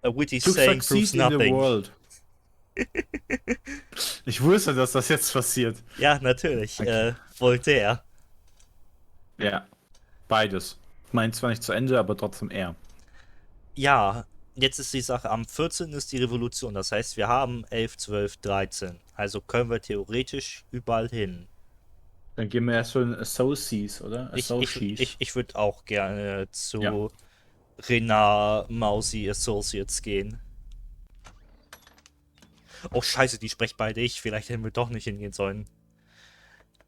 A witty To saying proves succeed in the nothing. world. Ich wusste, dass das jetzt passiert. Ja, natürlich. Okay. Voltaire. Ja, beides. Meint zwar nicht zu Ende, aber trotzdem er. Ja, jetzt ist die Sache, am 14. ist die Revolution. Das heißt, wir haben 11, 12, 13. Also können wir theoretisch überall hin. Dann gehen wir erst zu den Associes, oder? Ich würde auch gerne Ja. zu Renard Mausi Associates gehen. Oh scheiße, die sprechen beide ich. Vielleicht hätten wir doch nicht hingehen sollen.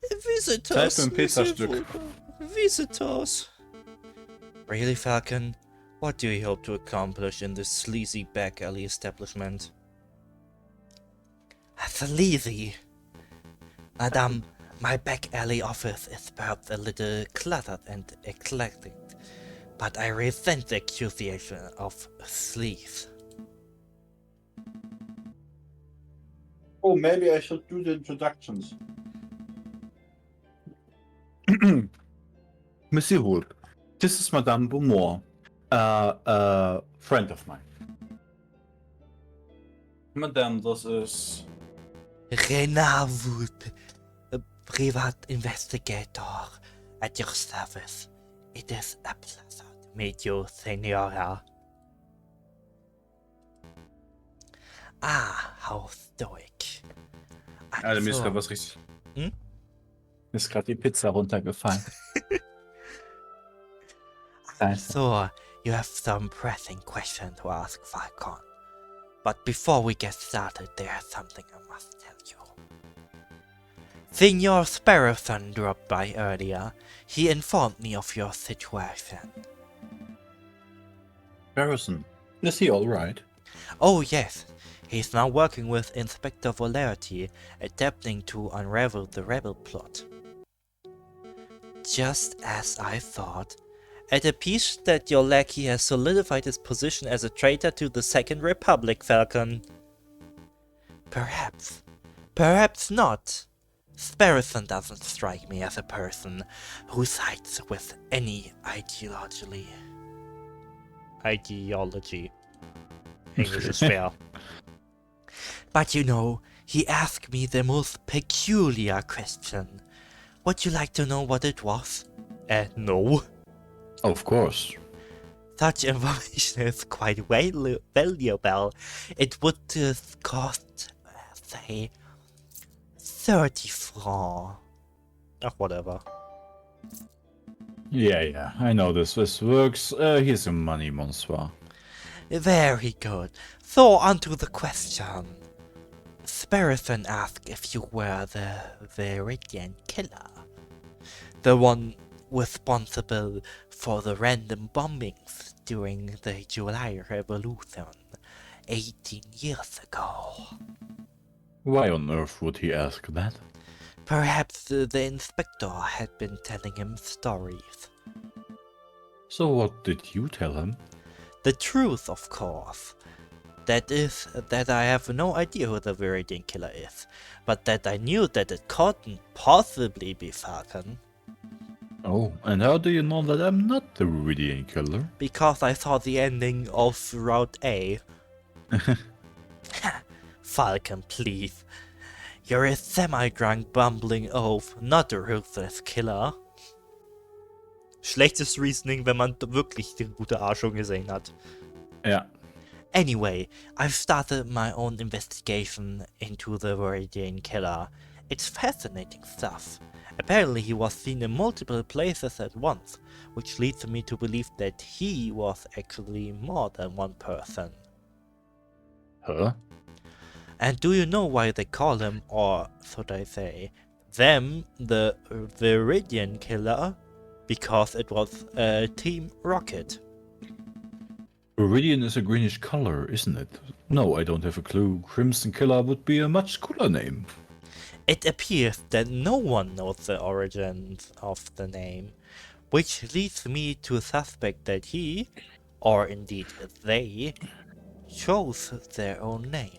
Zeit für Visitors, ein Pizzastück. visitors. Really, Falcon? What do you hope to accomplish in this sleazy back alley establishment? Sleazy? Madame, my back alley office is perhaps a little cluttered and eclectic, but I resent the accusation of sleaze. Oh, maybe I should do the introductions. Monsieur Holt, this is Madame Beaumont, a friend of mine. Madame, this is... Renard Wood, a private investigator at your service. It is a pleasure to meet you, Senora. Ah, how stoic. Alter, mir ist gerade was richtig... Hm? Mir ist gerade die Pizza runtergefallen. So, you have some pressing question to ask, Falcon. But before we get started, there's something I must tell you. Senor Sparrowson dropped by earlier. He informed me of your situation. Harrison, is he alright? Oh yes, he's now working with Inspector Volarity, attempting to unravel the rebel plot. Just as I thought. It appears that your lackey has solidified his position as a traitor to the Second Republic, Falcon. Perhaps. Perhaps not. Sparrowson doesn't strike me as a person who sides with any ideology. English is fair. But you know, he asked me the most peculiar question. Would you like to know what it was? No. Of course. Such information is quite valuable. It would cost, say, 30 francs. Ach, whatever. Yeah, I know this works. He's a money monster. Very good. So, on to the question. Sparrowson asked if you were the Viridian killer. The one responsible for the random bombings during the July Revolution 18 years ago. Why on earth would he ask that? Perhaps the inspector had been telling him stories. So what did you tell him? The truth, of course. That is, that I have no idea who the Viridian killer is, but that I knew that it couldn't possibly be Falcon. Oh, and how do you know that I'm not the Viridian killer? Because I saw the ending of Route A. Falcon, please. You're a semi-drunk bumbling oaf, not a ruthless killer. Schlechtes Reasoning, wenn man wirklich die gute Arschung gesehen hat. Ja. Anyway, I've started my own investigation into the Viridian killer. It's fascinating stuff. Apparently he was seen in multiple places at once, which leads me to believe that he was actually more than one person. Huh? And do you know why they call him, or should I say, them, the Viridian killer? Because it was Team Rocket. Viridian is a greenish color, isn't it? No, I don't have a clue. Crimson Killer would be a much cooler name. It appears that no one knows the origins of the name, which leads me to suspect that he, or indeed they, chose their own name.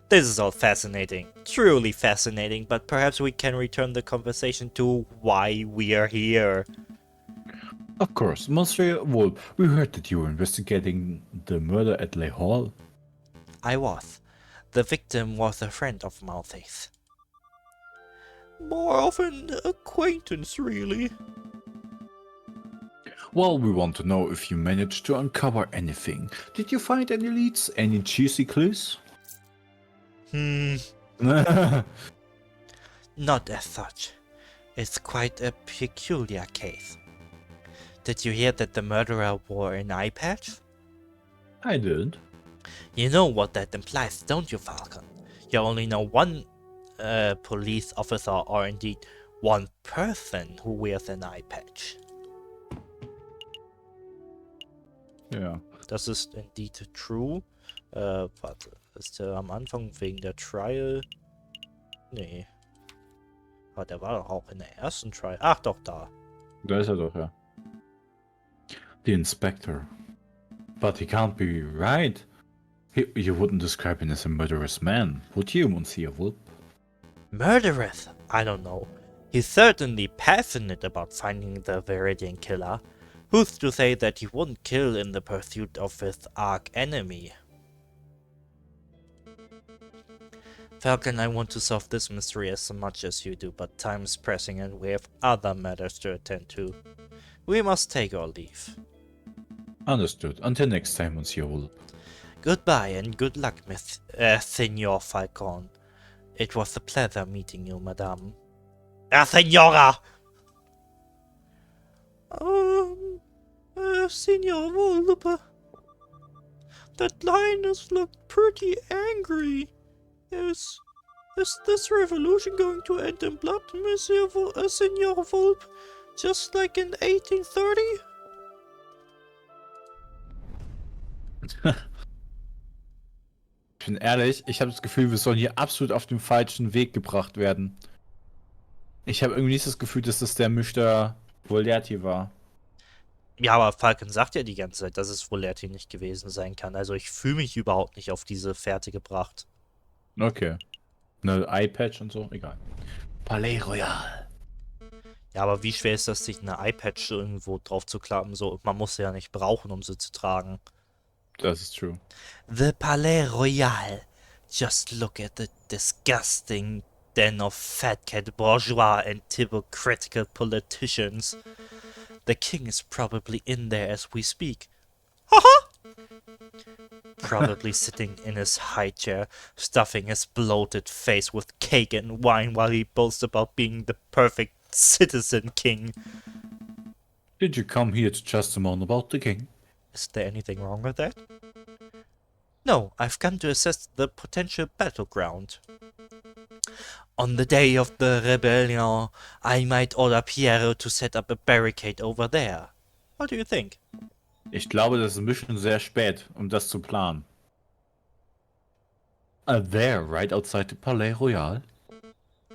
This is all fascinating, truly fascinating, but perhaps we can return the conversation to why we are here. Of course, Monsieur Wolf, we heard that you were investigating the murder at Ley Hall. I was. The victim was a friend of Malthus. More of an acquaintance, really. Well, we want to know if you managed to uncover anything. Did you find any leads? Any juicy clues? Not as such. It's quite a peculiar case. Did you hear that the murderer wore an eye patch? I did. You know what that implies, don't you, Falcon? You only know one police officer, or indeed one person who wears an eye patch. Ja. Das ist indeed true. Warte, ist der am Anfang wegen der Trial? Nee. Aber der war doch auch in der ersten Trial. Ach doch, da. Da ist er doch, ja. The inspector. But he can't be right. You wouldn't describe him as a murderous man, would you, Monsieur Wolf? Murderous? I don't know. He's certainly passionate about finding the Viridian killer. Who's to say that he wouldn't kill in the pursuit of his arch enemy? Falcon, I want to solve this mystery as much as you do, but time is pressing and we have other matters to attend to. We must take our leave. Understood. Until next time, Monsieur Wolf. Goodbye and good luck, Senor Falcon. It was a pleasure meeting you, madame. Senora! Senor Wolf. That lioness looked pretty angry. Is this revolution going to end in blood, Senor Wolf? Just like in 1830? Ich bin ehrlich, ich habe das Gefühl, wir sollen hier absolut auf den falschen Weg gebracht werden. Ich habe irgendwie nicht das Gefühl, dass das der Mr. Volerti war. Ja, aber Falcon sagt ja die ganze Zeit, dass es Volerti nicht gewesen sein kann. Also ich fühle mich überhaupt nicht auf diese Fährte gebracht. Okay. Ne Eye-Patch und so, egal. Palais Royal. Ja, aber wie schwer ist das, sich eine Eye-Patch irgendwo drauf zu klappen? So, man muss sie ja nicht brauchen, um sie zu tragen. Das ist true. The Palais Royal. Just look at the disgusting den of fat-cat bourgeois and typocratical politicians. The king is probably in there as we speak. Haha! Probably sitting in his high chair, stuffing his bloated face with cake and wine while he boasts about being the perfect citizen king. Did you come here to just moan about the king? Is there anything wrong with that? No, I've come to assess the potential battleground. On the day of the rebellion, I might order Piero to set up a barricade over there. What do you think? Ich glaube, das ist ein bisschen sehr spät, um das zu planen. There, right outside the Palais Royal?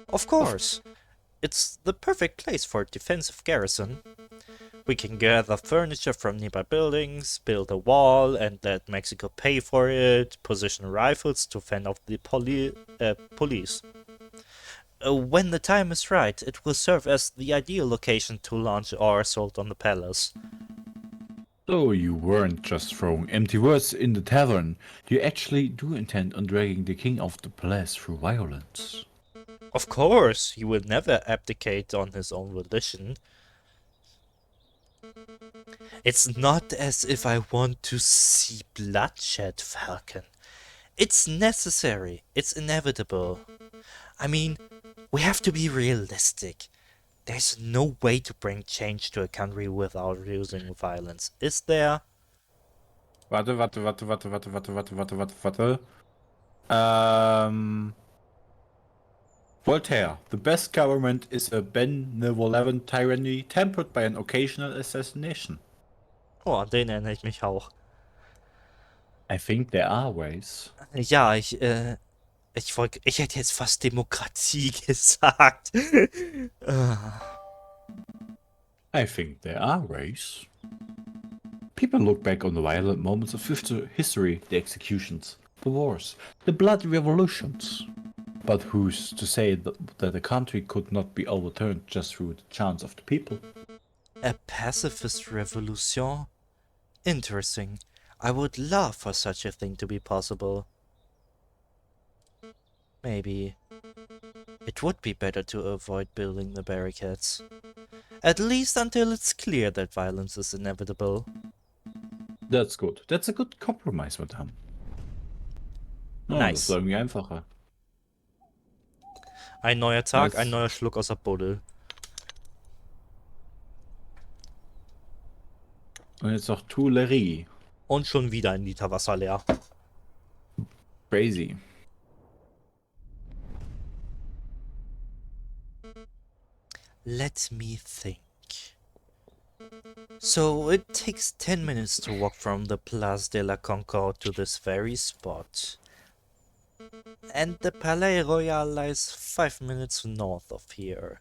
Of course. It's the perfect place for a defensive garrison. We can gather furniture from nearby buildings, build a wall and let Mexico pay for it, position rifles to fend off the police. When the time is right, it will serve as the ideal location to launch our assault on the palace. So you weren't just throwing empty words in the tavern. You actually do intend on dragging the king off the palace through violence. Of course, he will never abdicate on his own volition. It's not as if I want to see bloodshed, Falcon. It's necessary. It's inevitable. I mean, we have to be realistic. There's no way to bring change to a country without using violence, is there? Warte. Voltaire. The best government is a benevolent tyranny tempered by an occasional assassination. Oh, an den erinnere ich mich auch. I think there are ways. Ja, ich hätte jetzt fast Demokratie gesagt. I think there are ways. People look back on the violent moments of history, the executions, the wars, the bloody revolutions. But who's to say that the country could not be overturned just through the chance of the people? A pacifist revolution? Interesting. I would love for such a thing to be possible. Maybe it would be better to avoid building the barricades. At least until it's clear that violence is inevitable. That's good. That's a good compromise, Madame. Oh, das Nice. war irgendwie einfacher. Ein neuer Tag, ein Nice. neuer Schluck aus der Buddel. Und jetzt noch Tuileries. Und schon wieder ein Liter Wasser leer. Crazy. Let me think. So it takes 10 minutes to walk from the Place de la Concorde to this very spot. And the Palais Royal lies 5 minutes north of here.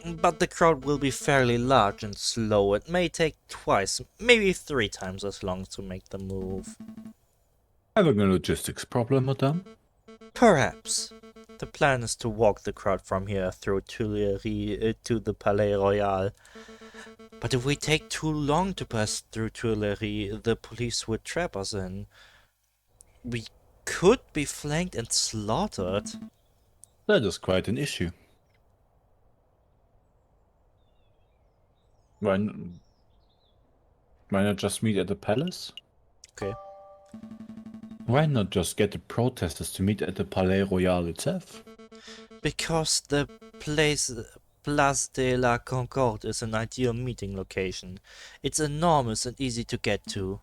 But the crowd will be fairly large and slow. It may take twice, maybe 3 times as long to make the move. Having a logistics problem, Madame? Perhaps. The plan is to walk the crowd from here through Tuileries to the Palais Royal. But if we take too long to pass through Tuileries, the police would trap us in. We could be flanked and slaughtered. That is quite an issue. Why not just meet at the palace? Okay. Why not just get the protesters to meet at the Palais Royal itself? Because the Place de la Concorde is an ideal meeting location. It's enormous and easy to get to.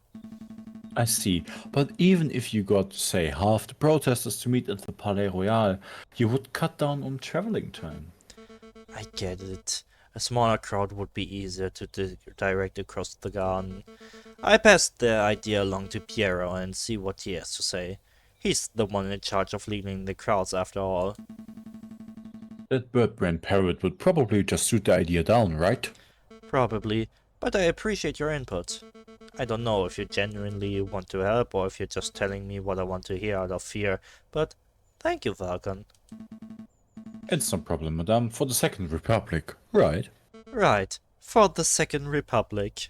I see, but even if you got, say, half the protesters to meet at the Palais Royal, you would cut down on traveling time. I get it. A smaller crowd would be easier to direct across the garden. I passed the idea along to Piero and see what he has to say. He's the one in charge of leading the crowds after all. That bird-brained parrot would probably just shoot the idea down, right? Probably, but I appreciate your input. I don't know if you genuinely want to help or if you're just telling me what I want to hear out of fear, but thank you, Falcon. It's no problem, Madame, for the Second Republic, right? Right, for the Second Republic.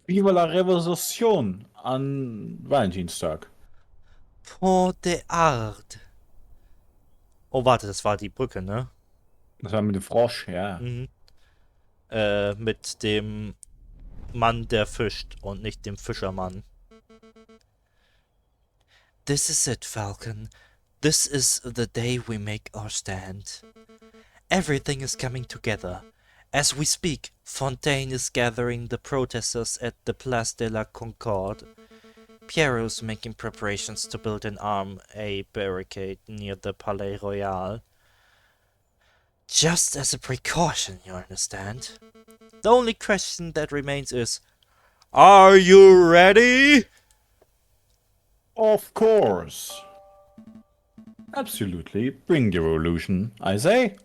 Viva la Revolution an Valentinstag. Pont de Ard. Oh, warte, das war die Brücke, ne? Das war mit dem Frosch, ja. Mhm. Mit dem Mann, der fischt und nicht dem Fischermann. This is it, Falcon. This is the day we make our stand. Everything is coming together. As we speak, Fontaine is gathering the protesters at the Place de la Concorde. Piero's making preparations to build a barricade near the Palais Royal. Just as a precaution, you understand? The only question that remains is, are you ready? Of course. Absolutely. Bring the revolution, I say.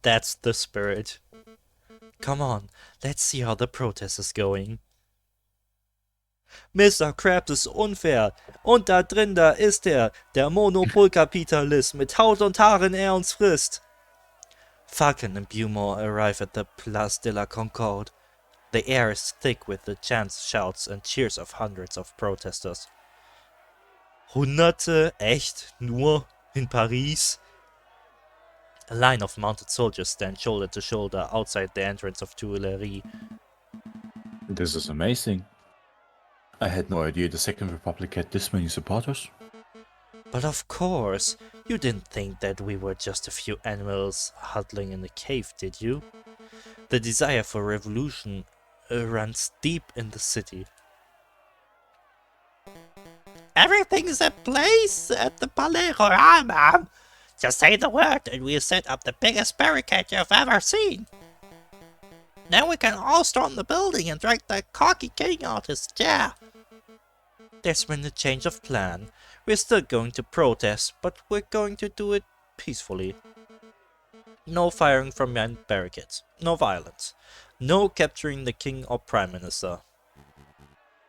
That's the spirit. Come on, let's see how the protest is going. Mr. Krabs ist unfair. Und da drin, da ist er, der Monopolkapitalist. Mit Haut und Haaren er uns frisst. Falcon and Bumor arrive at the Place de la Concorde. The air is thick with the chants, shouts and cheers of hundreds of protesters. Hunderte? Echt? Nur? In Paris? A line of mounted soldiers stand shoulder to shoulder outside the entrance of Tuileries. This is amazing. I had no idea the Second Republic had this many supporters. But of course, you didn't think that we were just a few animals huddling in a cave, did you? The desire for revolution runs deep in the city. Everything's in place at the Palais Royal, ma'am. Just say the word and we'll set up the biggest barricade you've ever seen. Then we can all storm the building and drag the cocky king out his chair. There's been a change of plan. We're still going to protest, but we're going to do it peacefully. No firing from behind barricades. No violence. No capturing the king or prime minister.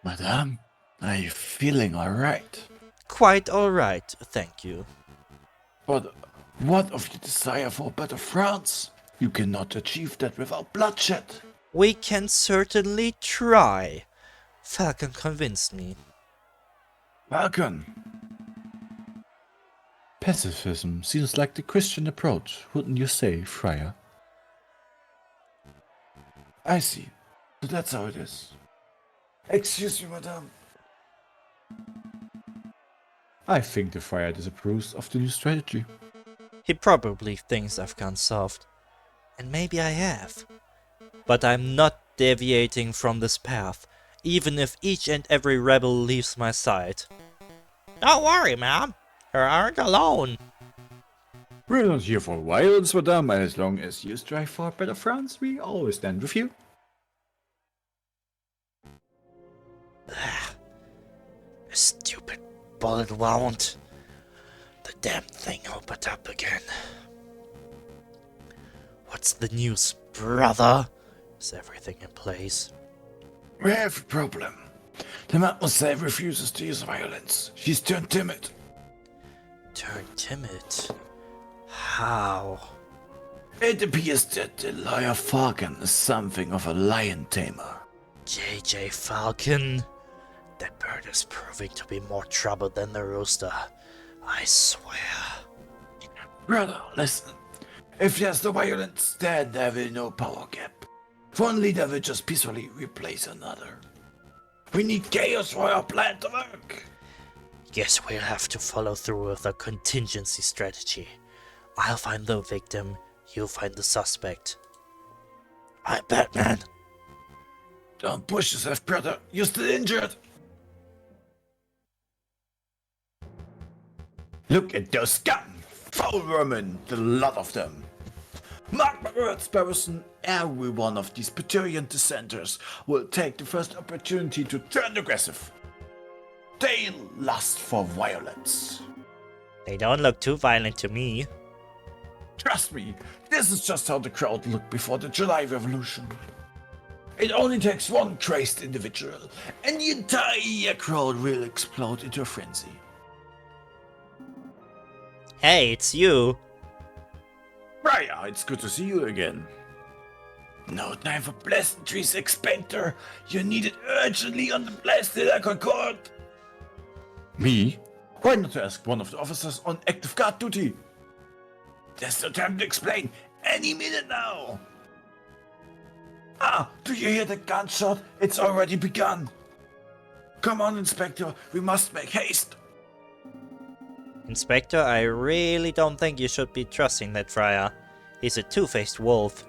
Madame, are you feeling alright? Quite alright, thank you. But What of your desire for a better France? You cannot achieve that without bloodshed. We can certainly try. Falcon convinced me. Falcon. Pacifism seems like the Christian approach, wouldn't you say, Friar? I see. So that's how it is. Excuse me, madame. I think the Friar disapproves of the new strategy. He probably thinks I've gone soft. And maybe I have. But I'm not deviating from this path, even if each and every rebel leaves my side. Don't worry, ma'am. You aren't alone. We're not here for violence, madame. As long as you strive for a better France, we always stand with you. A stupid bullet wound. The damn thing opened up again. What's the news, brother? Is everything in place? We have a problem. The mademoiselle refuses to use violence. She's turned timid. Turned timid? How? It appears that the lawyer Falcon is something of a lion tamer. JJ Falcon? That bird is proving to be more trouble than the rooster. I swear. Brother, listen. If there's no violence, then there will be no power gap. One leader will just peacefully replace another. We need chaos for our plan to work. Guess we'll have to follow through with a contingency strategy. I'll find the victim, you find the suspect. I'm Batman. Don't push yourself, brother. You're still injured. Look at those scum! Foul vermin, the lot of them. Mark my words, Barrison, every one of these Praetorian dissenters will take the first opportunity to turn aggressive. They lust for violence. They don't look too violent to me. Trust me, this is just how the crowd looked before the July Revolution. It only takes one crazed individual, and the entire crowd will explode into a frenzy. Hey, it's you. Friar, it's good to see you again. No time for pleasantries, Expector. You need it urgently on the Place de la Concorde. Me? Why not ask one of the officers on active guard duty? There's no time to explain. Any minute now. Ah, do you hear the gunshot? It's already begun. Come on, Inspector. We must make haste. Inspector, I really don't think you should be trusting that friar. He's a two-faced wolf.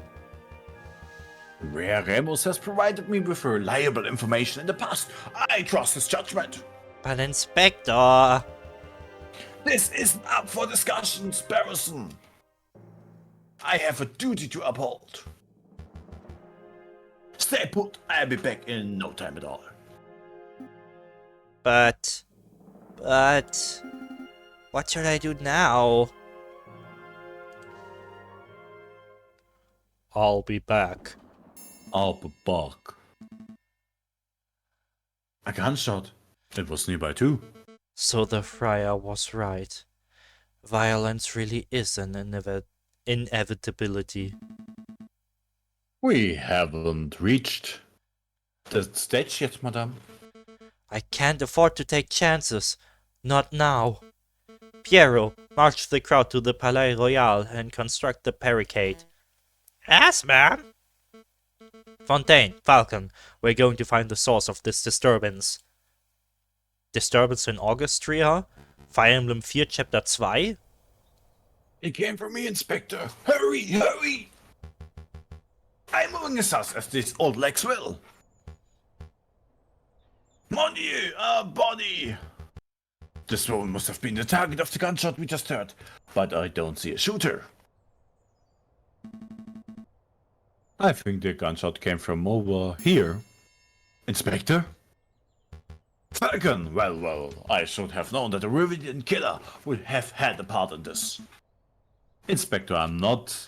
Rare Remus has provided me with reliable information in the past. I trust his judgment. But Inspector... This isn't up for discussion, Barrison. I have a duty to uphold. Stay put. I'll be back in no time at all. But... What should I do now? I'll be back. I'll be back. A gunshot. It was nearby too. So the friar was right. Violence really is an inevitability. We haven't reached the stage yet, madame. I can't afford to take chances. Not now. Piero, march the crowd to the Palais Royal and construct the barricade. Yes, ma'am. Fontaine, Falcon, we're going to find the source of this disturbance. Disturbance in Augustria? Fire Emblem 4 Chapter 2? It came from me, Inspector. Hurry, hurry! I'm moving as fast as these old legs will. Mon Dieu, our body! This woman must have been the target of the gunshot we just heard, but I don't see a shooter. I think the gunshot came from over here. Inspector? Falcon! Well, I should have known that a Rividian killer would have had a part in this. Inspector, I'm not...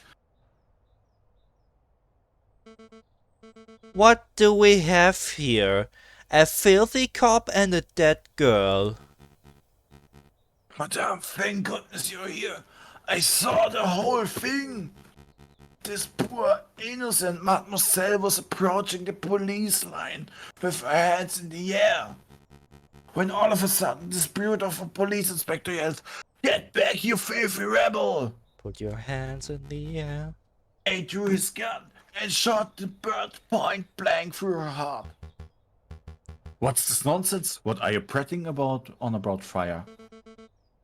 What do we have here? A filthy cop and a dead girl. Madame, thank goodness you're here. I saw the whole thing. This poor innocent mademoiselle was approaching the police line with her hands in the air. When all of a sudden the spirit of a police inspector yelled, "Get back, you filthy rebel!" Put your hands in the air. He drew his gun and shot the bird point blank through her heart. What's this nonsense? What are you prating about fire?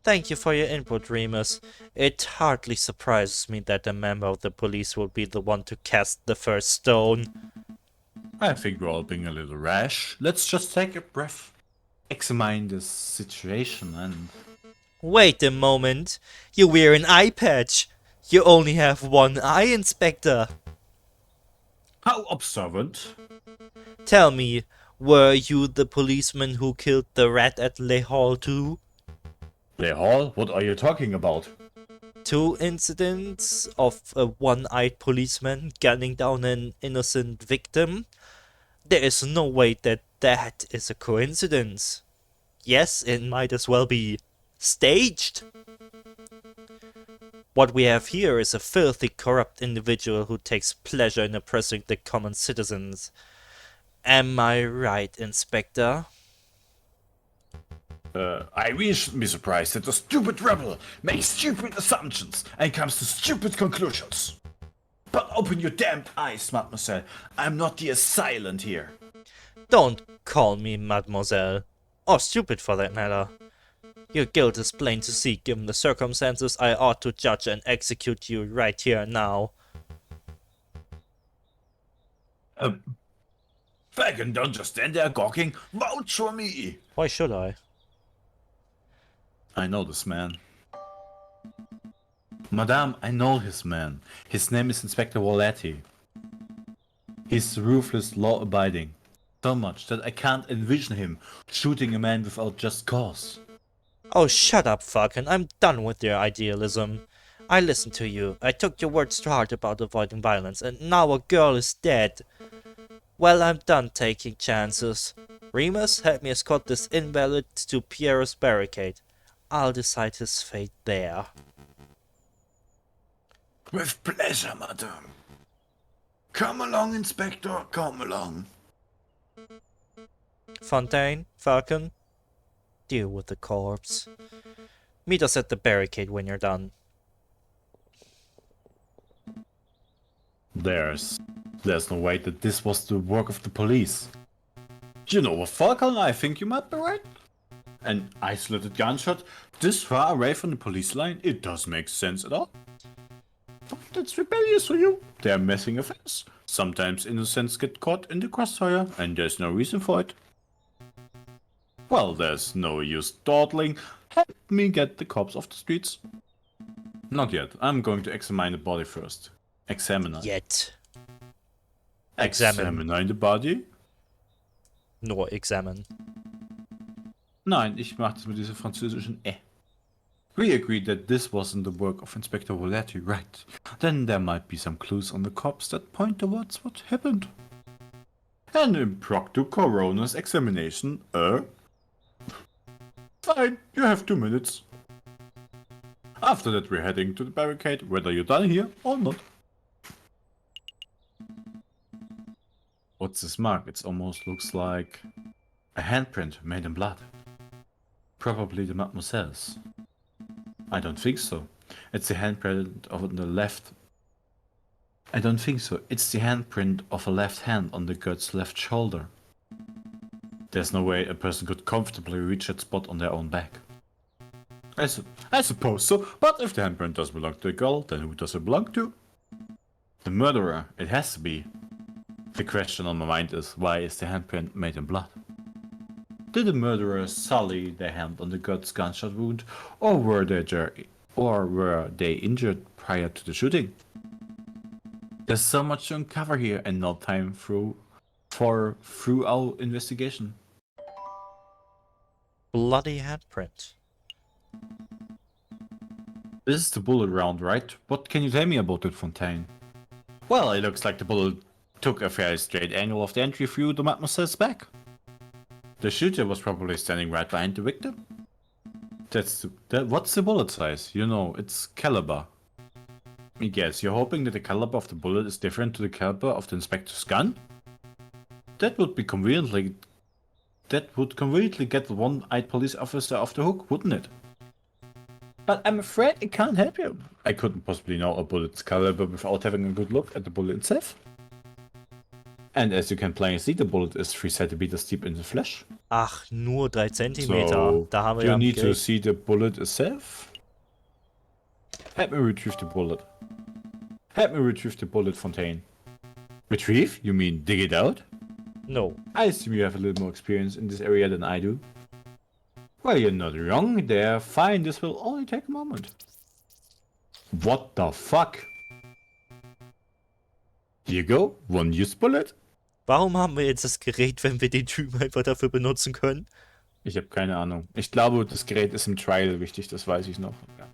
Thank you for your input, Remus. It hardly surprises me that a member of the police will be the one to cast the first stone. I think we're all being a little rash. Let's just take a breath, examine this situation and... Wait a moment. You wear an eye patch. You only have one eye, Inspector. How observant. Tell me, were you the policeman who killed the rat at Le Hall too? Le Hall? What are you talking about? 2 incidents of a one-eyed policeman gunning down an innocent victim? There is no way that that is a coincidence. Yes, it might as well be staged. What we have here is a filthy, corrupt individual who takes pleasure in oppressing the common citizens. Am I right, Inspector? I really shouldn't be surprised that the stupid rebel makes stupid assumptions and comes to stupid conclusions. But open your damned eyes, mademoiselle. I'm not the assailant here. Don't call me mademoiselle. Or stupid for that matter. Your guilt is plain to see. Given the circumstances, I ought to judge and execute you right here and now. Fagan, don't just stand there gawking. Vouch for me. Why should I? I know this man. Madame, I know his man. His name is Inspector Walletti. He's ruthless, law-abiding. So much that I can't envision him shooting a man without just cause. Oh, shut up, Falcon. I'm done with your idealism. I listened to you. I took your words to heart about avoiding violence, and now a girl is dead. Well, I'm done taking chances. Remus, help me escort this invalid to Pierre's barricade. I'll decide his fate there. With pleasure, madame. Come along, Inspector, come along. Fontaine, Falcon, deal with the corpse. Meet us at the barricade when you're done. There's no way that this was the work of the police. You know what, Falcon, I think you might be right. An isolated gunshot this far away from the police line, it does make sense at all. But that's rebellious for you. They're messing affairs. Sometimes innocents get caught in the crossfire, and there's no reason for it. Well, there's no use dawdling. Help me get the cops off the streets. Not yet. I'm going to examine the body first. Examine. Yet. Examine the body? Nur examine. Nein, ich mache das mit diesem französischen We agreed that this wasn't the work of Inspector Walletti, right? Then there might be some clues on the cops that point towards what happened. An impromptu coroner's examination, Fine, you have 2 minutes. After that we're heading to the barricade, whether you're done here or not. What's this mark? It almost looks like a handprint made in blood. Probably the mademoiselle's. I don't think so. It's the handprint of the left. I don't think so. It's the handprint of a left hand on the girl's left shoulder. There's no way a person could comfortably reach that spot on their own back. I suppose so, but if the handprint does belong to the girl, then who does it belong to? The murderer, it has to be. The question on my mind is, why is the handprint made in blood? Did the murderer sully their hand on the girl's gunshot wound, or were they injured prior to the shooting? There's so much to uncover here and no time for our investigation. Bloody handprint. This is the bullet round, right? What can you tell me about it, Fontaine? Well, it looks like the bullet took a fairly straight angle of the entry through the mademoiselle's back. The shooter was probably standing right behind the victim. What's the bullet size? You know, it's caliber. I guess you're hoping that the caliber of the bullet is different to the caliber of the inspector's gun? That would conveniently get the one-eyed police officer off the hook, wouldn't it? But I'm afraid I can't help you. I couldn't possibly know a bullet's caliber without having a good look at the bullet itself. And as you can plainly see, the bullet is 3 centimeters deep in the flesh. Ach, nur 3 Zentimeter. So, Da haben wir you ja need to Geld. see the bullet itself. Help me retrieve the bullet. Help me retrieve the bullet fontaine. Retrieve? You mean dig it out? No. I assume you have a little more experience in this area than I do. Well, you're not wrong there. Fine, this will only take a moment. What the fuck? Here you go, one used bullet. Warum haben wir jetzt das Gerät, wenn wir den Typen einfach dafür benutzen können? Ich habe keine Ahnung. Ich glaube, das Gerät ist im Trial wichtig, das weiß ich noch. Ja.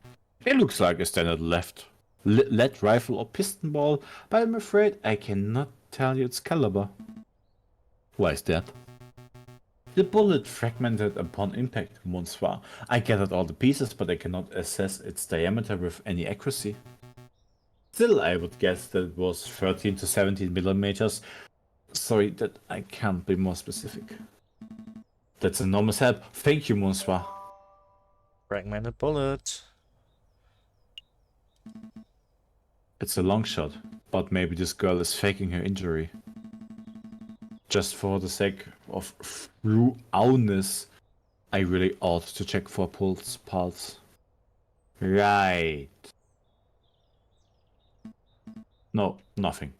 It looks like a standard lead rifle or piston ball, but I'm afraid I cannot tell you its caliber. Why is that? The bullet fragmented upon impact, bonsoir. I gathered all the pieces, but I cannot assess its diameter with any accuracy. Still, I would guess that it was 13 to 17 millimeters. Sorry that I can't be more specific. That's enormous help. Thank you, bonsoir. Fragmented bullet. It's a long shot, but maybe this girl is faking her injury. Just for the sake of thoroughness, I really ought to check for pulse. Right. No, nothing.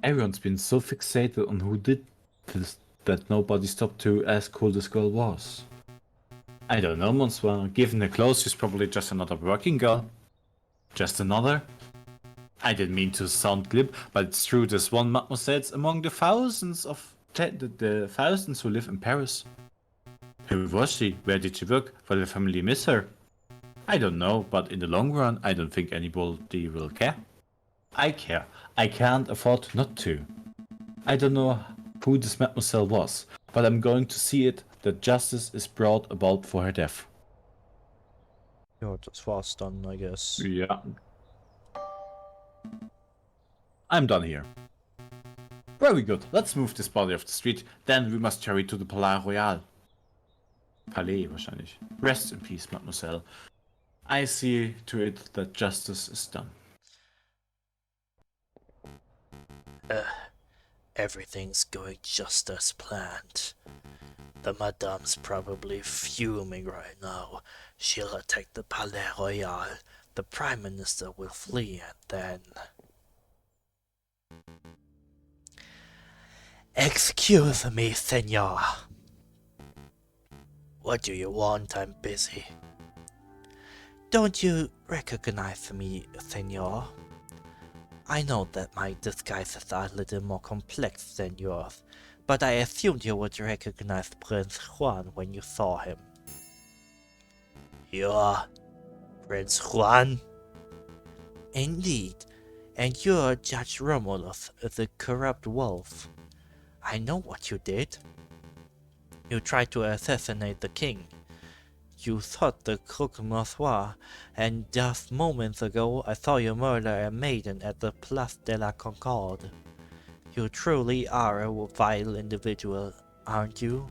Everyone's been so fixated on who did this that nobody stopped to ask who this girl was. I don't know, Monsieur. Given the clothes, she's probably just another working girl. Just another? I didn't mean to sound glib, but it's true this one mademoiselle's among the thousands the thousands who live in Paris. Who was she? Where did she work? Will the family miss her? I don't know, but in the long run, I don't think anybody will care. I care. I can't afford not to. I don't know who this mademoiselle was, but I'm going to see it that justice is brought about for her death. Ja, das war's dann, I guess. Yeah. I'm done here. Very good. Let's move this body off the street. Then we must carry to the Palais Royal. Palais wahrscheinlich. Rest in peace, mademoiselle. I see to it that justice is done. Everything's going just as planned. The Madame's probably fuming right now. She'll attack the Palais Royal. The Prime Minister will flee and then... Excuse me, senor. What do you want? I'm busy. Don't you recognize me, senor? I know that my disguises are a little more complex than yours, but I assumed you would recognize Prince Juan when you saw him. You're Prince Juan? Indeed, and you're Judge Romulus, the corrupt wolf. I know what you did. You tried to assassinate the king. You thought the crook Monsieur, and just moments ago I saw you murder a maiden at the Place de la Concorde. You truly are a vile individual, aren't you?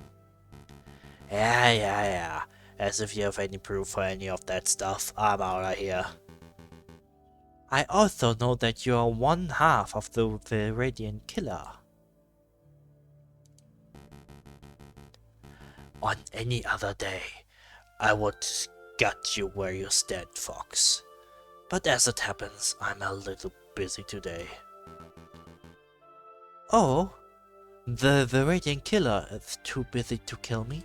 Yeah. As if you have any proof for any of that stuff. I'm out of here. I also know that you are one half of the Viridian Killer. On any other day, I would gut you where you stand, Fox. But as it happens, I'm a little busy today. Oh, the Viridian Killer is too busy to kill me?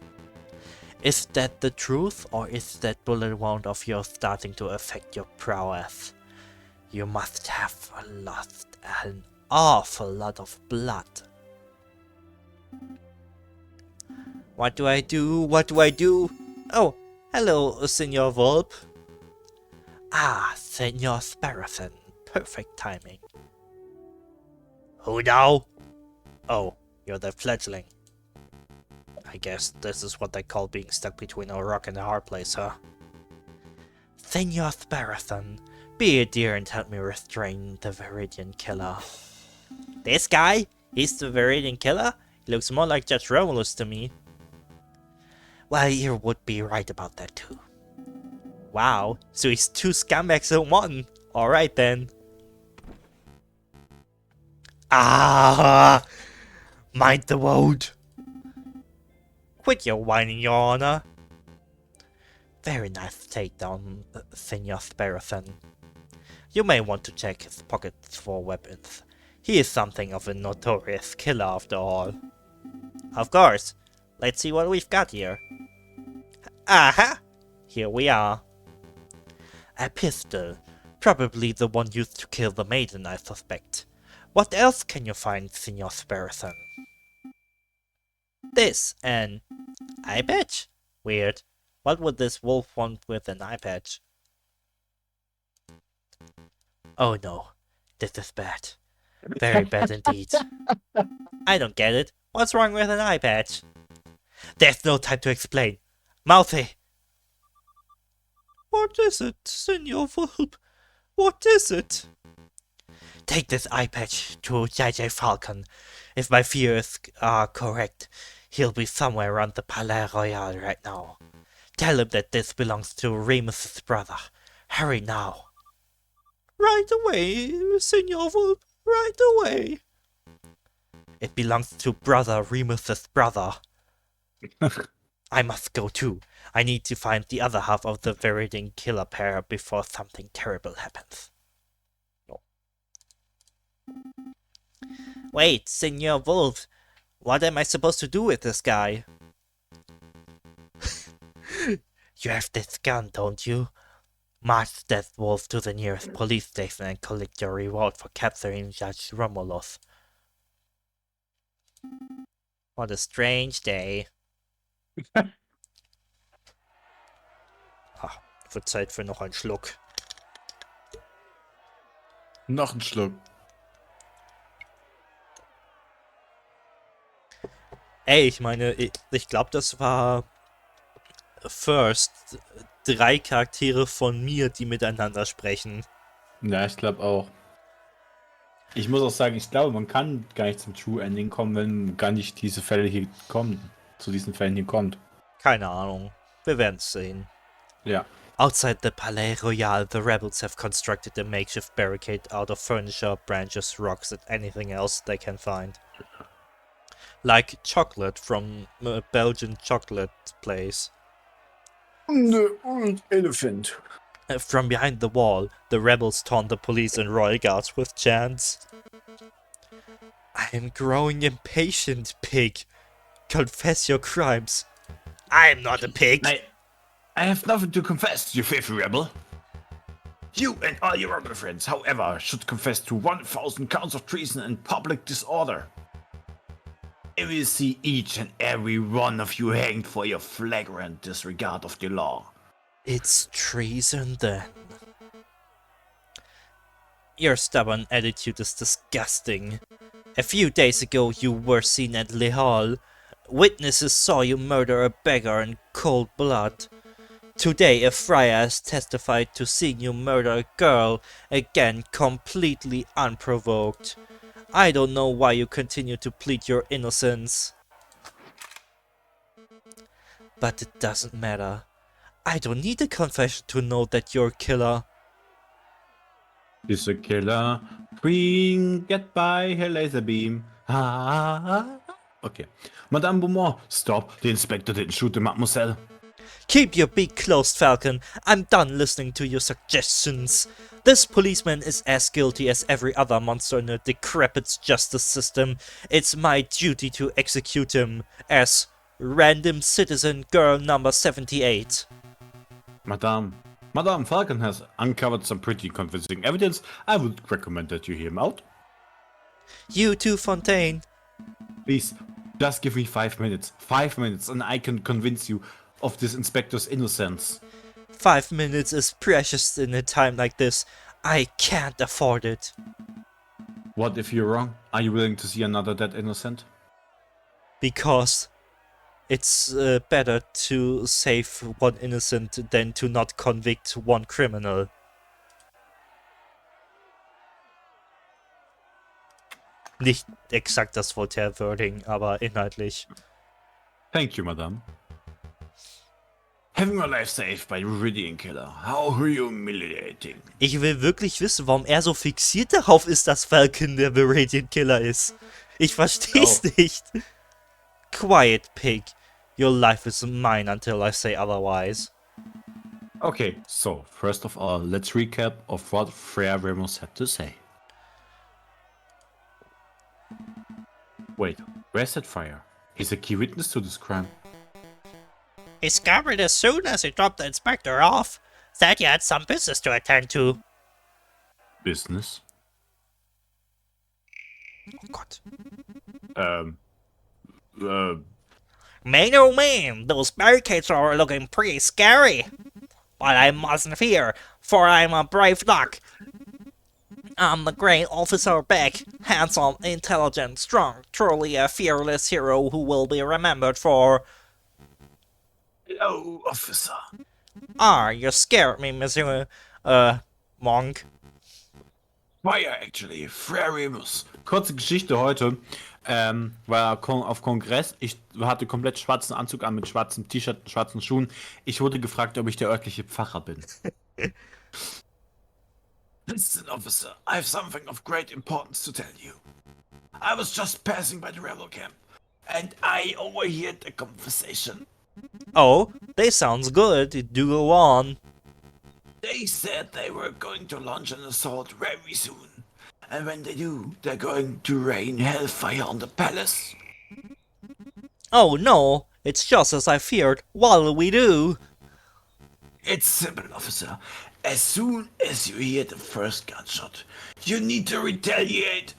Is that the truth, or is that bullet wound of yours starting to affect your prowess? You must have lost an awful lot of blood. What do I do? What do I do? Oh, hello, Senor Volp. Ah, Senor Sparrowson. Perfect timing. Who now? Oh, You're the fledgling. I guess this is what they call being stuck between a rock and a hard place, huh? Senor Sparathon, be a dear and help me restrain the Viridian Killer. This guy? He's the Viridian Killer? He looks more like Judge Romulus to me. Well, you would be right about that too. Wow, so he's 2 scumbags in one. Alright then. Ah! Mind the road! Quit your whining, Your Honor. Very nice takedown, Senor Sparathon. You may want to check his pockets for weapons. He is something of a notorious killer after all. Of course. Let's see what we've got here. Aha! Here we are. A pistol. Probably the one used to kill the maiden, I suspect. What else can you find, Senor Sparathon? This, an eye patch? Weird. What would this wolf want with an eye patch? Oh no, this is bad. Very bad indeed. I don't get it. What's wrong with an eye patch? There's no time to explain. Mouthy! What is it, Senor Wolf? What is it? Take this eye patch to JJ Falcon. If my fears are correct, he'll be somewhere around the Palais Royal right now. Tell him that this belongs to Remus's brother. Hurry now. Right away, Senor Wolf. Right away. It belongs to Brother Remus's brother. I must go too. I need to find the other half of the Viridian Killer pair before something terrible happens. No. Wait, Senor Wolf. What am I supposed to do with this guy? You have this gun, don't you? March that wolf to the nearest police station and collect your reward for capturing Judge Romulus. What a strange day. Wird Zeit für noch einen Schluck. Noch ein Schluck. Ey, ich meine, ich glaube, das war First 3 Charaktere von mir, die miteinander sprechen. Ja, ich glaube auch. Ich muss auch sagen, ich glaube, man kann gar nicht zum True Ending kommen, wenn gar nicht diese Fälle hier kommen. Zu diesen Fällen hier kommt. Keine Ahnung. Wir werden es sehen. Ja. Outside the Palais Royal, the rebels have constructed a makeshift barricade out of furniture, branches, rocks, and anything else they can find. Like chocolate from a Belgian chocolate place. The old elephant. From behind the wall, the rebels taunt the police and royal guards with chants. I am growing impatient, pig. Confess your crimes. I am not a pig. I have nothing to confess, you filthy rebel. You and all your rebel friends, however, should confess to 1,000 counts of treason and public disorder. I will see each and every one of you hanged for your flagrant disregard of the law. It's treason then. Your stubborn attitude is disgusting. A few days ago you were seen at Le Hall. Witnesses saw you murder a beggar in cold blood. Today a friar has testified to seeing you murder a girl, again completely unprovoked. I don't know why you continue to plead your innocence. But it doesn't matter. I don't need a confession to know that you're a killer. Is a killer. Queen, get by her laser beam. Okay. Madame Beaumont, stop. The inspector didn't shoot the mademoiselle. Keep your beak closed, Falcon. I'm done listening to your suggestions. This policeman is as guilty as every other monster in a decrepit justice system. It's my duty to execute him as random citizen girl number 78. Madame Falcon has uncovered some pretty convincing evidence. I would recommend that you hear him out. You too, Fontaine. Please, just give me 5 minutes. 5 minutes and I can convince you of this inspector's innocence. 5 minutes is precious in a time like this. I can't afford it. What if you're wrong? Are you willing to see another dead innocent? Because it's better to save one innocent than to not convict one criminal. Nicht exakt das Voltaire-Wording, aber inhaltlich. Thank you, madame. Having my life saved by the Viridian Killer. How humiliating. Ich will wirklich wissen, warum er so fixiert darauf ist, dass Falcon der Viridian Killer ist. Ich versteh's nicht. Quiet, pig. Your life is mine until I say otherwise. Okay, so first of all, let's recap of what Freya Ramos had to say. Wait, where's that fire? He's a key witness to this crime. He discovered as soon as he dropped the inspector off that he had some business to attend to. Business? Oh Gott. Man, oh man, those barricades are looking pretty scary. But I mustn't fear, for I'm a brave duck. I'm the great Officer Beck, handsome, intelligent, strong, truly a fearless hero who will be remembered for... Hello, officer. You scared me, Monsieur, Monk. Fire, actually. Freya Ramos. Kurze Geschichte heute. War auf Kongress. Ich hatte komplett schwarzen Anzug an mit schwarzem T-Shirt und schwarzen Schuhen. Ich wurde gefragt, ob ich der örtliche Pfarrer bin. Listen, officer, I have something of great importance to tell you. I was just passing by the rebel camp, and I overheard a conversation. Oh, that sounds good. Do go on. They said they were going to launch an assault very soon, and when they do, they're going to rain hellfire on the palace. Oh no, it's just as I feared. What'll we do? It's simple, officer. As soon as you hear the first gunshot, you need to retaliate.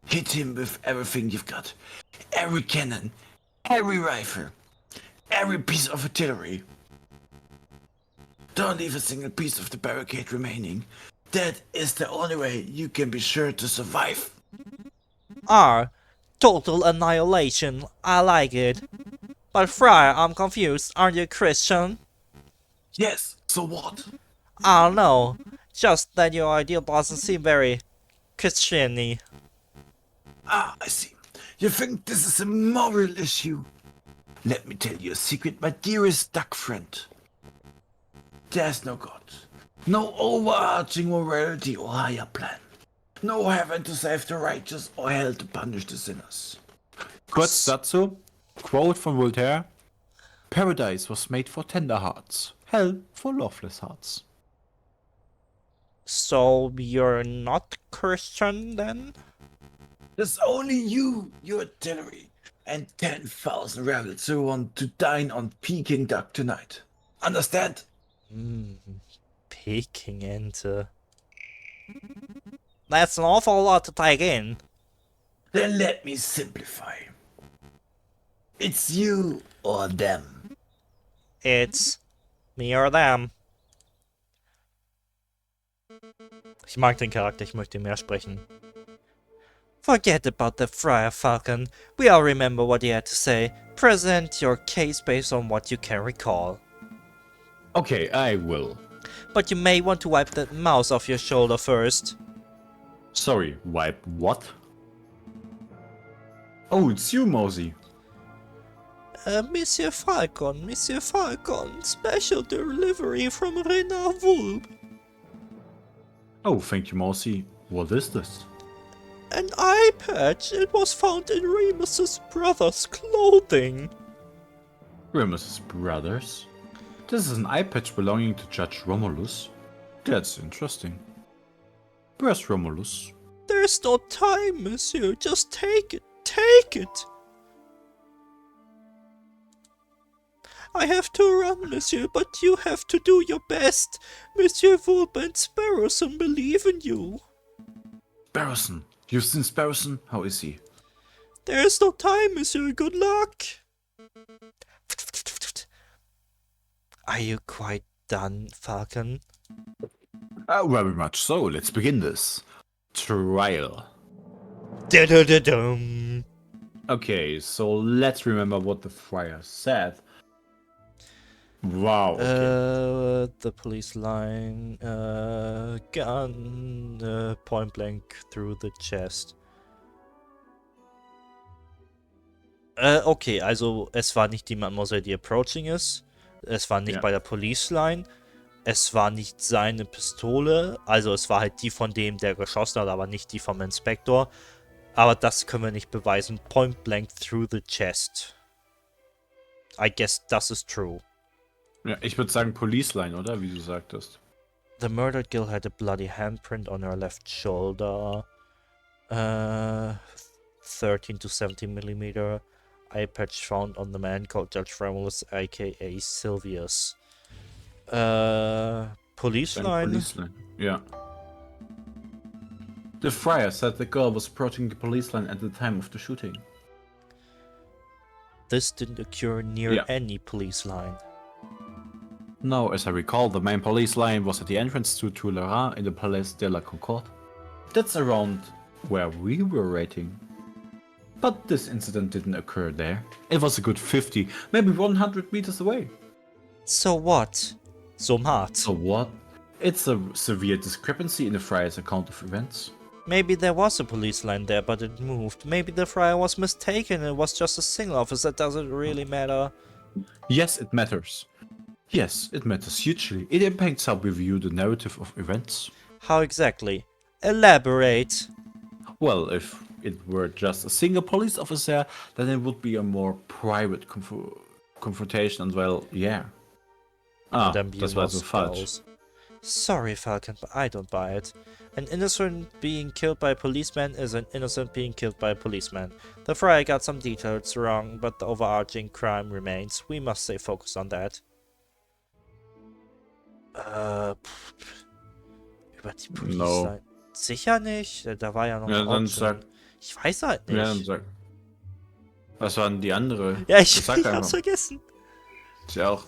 Hit him with everything you've got. Every cannon, every rifle, every piece of artillery. Don't leave a single piece of the barricade remaining. That is the only way you can be sure to survive. Total annihilation. I like it. But Friar, I'm confused. Aren't you a Christian? Yes, so what? I don't know. Just that your idea doesn't seem very Christian-y. Ah, I see. You think this is a moral issue? Let me tell you a secret, my dearest duck friend. There's no God. No overarching morality or higher plan. No heaven to save the righteous or hell to punish the sinners. Kurz dazu, quote von Voltaire. Paradise was made for tender hearts. Hell for loveless hearts. So you're not Christian then? There's only you, your artillery, and 10,000 rebels who want to dine on Peking duck tonight. Understand? Peking Ente. That's an awful lot to take in. Then let me simplify. It's you or them. It's me or them. Ich mag den Charakter, ich möchte mehr sprechen. Forget about the Friar Falcon. We all remember what he had to say. Present your case based on what you can recall. Okay, I will. But you may want to wipe the mouse off your shoulder first. Sorry, wipe what? Oh, it's you, Mosey. Monsieur Falcon, special delivery from Renard Vulp. Oh, thank you, Mosey. What is this? An eye patch. It was found in Remus's brother's clothing. Remus's brothers? This is an eye patch belonging to Judge Romulus. That's interesting. Where's Romulus? There's no time, monsieur. Just take it. Take it. I have to run, monsieur, but you have to do your best. Monsieur Vulp and Sparrowson believe in you. Sparrowson. You've seen Sparrowson? How is he? There's no time, monsieur. Good luck. Are you quite done, Falcon? Very much so. Let's begin this trial. Da-da-da-dum. Okay, so let's remember what the friar said. Wow, okay. The police line, gun, point blank through the chest. Okay, also es war nicht die Mademoiselle, die approaching ist. Es war nicht Ja. bei der Police Line. Es war nicht seine Pistole. Also es war halt die von dem, der geschossen hat, aber nicht die vom Inspektor. Aber das können wir nicht beweisen. Point blank through the chest. I guess das ist true. Ja, ich würde sagen Police Line, oder? Wie du sagtest. The murdered girl had a bloody handprint on her left shoulder. 13 to 17 millimeter. Eye patch found on the man called Judge Romulus, aka Sylvius. Police line? Police Line. Ja. The friar said the girl was approaching the police line at the time of the shooting. This didn't occur near Yeah. any police line. No, as I recall, the main police line was at the entrance to Tuileries in the Place de la Concorde. That's around where we were waiting. But this incident didn't occur there. It was a good 50, maybe 100 meters away. So what? So Mart. So what? It's a severe discrepancy in the friar's account of events. Maybe there was a police line there, but it moved. Maybe the friar was mistaken and it was just a single officer. Does it really matter? Yes, it matters. Yes, it matters hugely. It impacts how we view the narrative of events. How exactly? Elaborate. Well, if it were just a single police officer, then it would be a more private confrontation and well, yeah. Ah, Then das war so falsch. spells. Sorry, Falcon, but I don't buy it. An innocent being killed by a policeman is an innocent being killed by a policeman. The friar got some details wrong, but the overarching crime remains. We must stay focused on that. Über die Police No. Line. Sicher nicht? Da war ja noch Ja, eine dann Option. sag. Ich weiß halt nicht. Ja, dann sag. Was war denn die andere? Ja, ich Sag einfach. hab's vergessen. Ich auch.